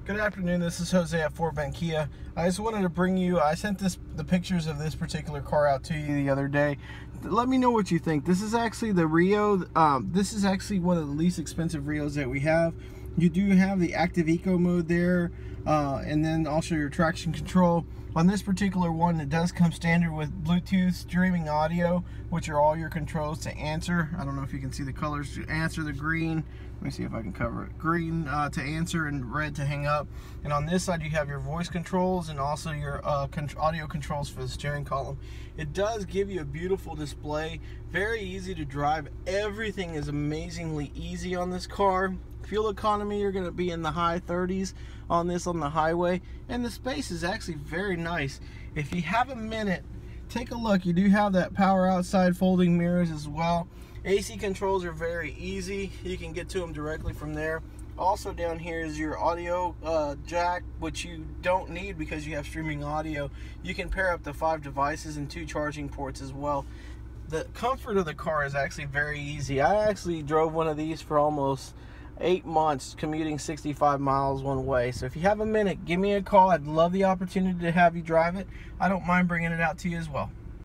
Good afternoon, this is Jose at Fort Bend Kia. I just wanted to bring you, I sent the pictures of this particular car out to you the other day. Let me know what you think. This is actually the Rio. This is actually one of the least expensive Rios that we have. You do have the active eco mode there, and then also your traction control. On this particular one, it does come standard with Bluetooth streaming audio, which are all your controls to answer. I don't know if you can see the colors to answer, the green. Let me see if I can cover it. Green to answer and red to hang up. And on this side, you have your voice controls and also your audio controls for the steering column. It does give you a beautiful display, very easy to drive. Everything is amazingly easy on this car. Fuel economy, you're going to be in the high 30s on this on the highway, and the space is actually very nice. If you have a minute, take a look. You do have that power outside folding mirrors as well. AC controls are very easy. You can get to them directly from there. Also down here is your audio jack, which you don't need because you have streaming audio. You can pair up to 5 devices and 2 charging ports as well. The comfort of the car is actually very easy. I actually drove one of these for almost 8 months, commuting 65 miles one way. So if you have a minute, give me a call. I'd love the opportunity to have you drive it. I don't mind bringing it out to you as well.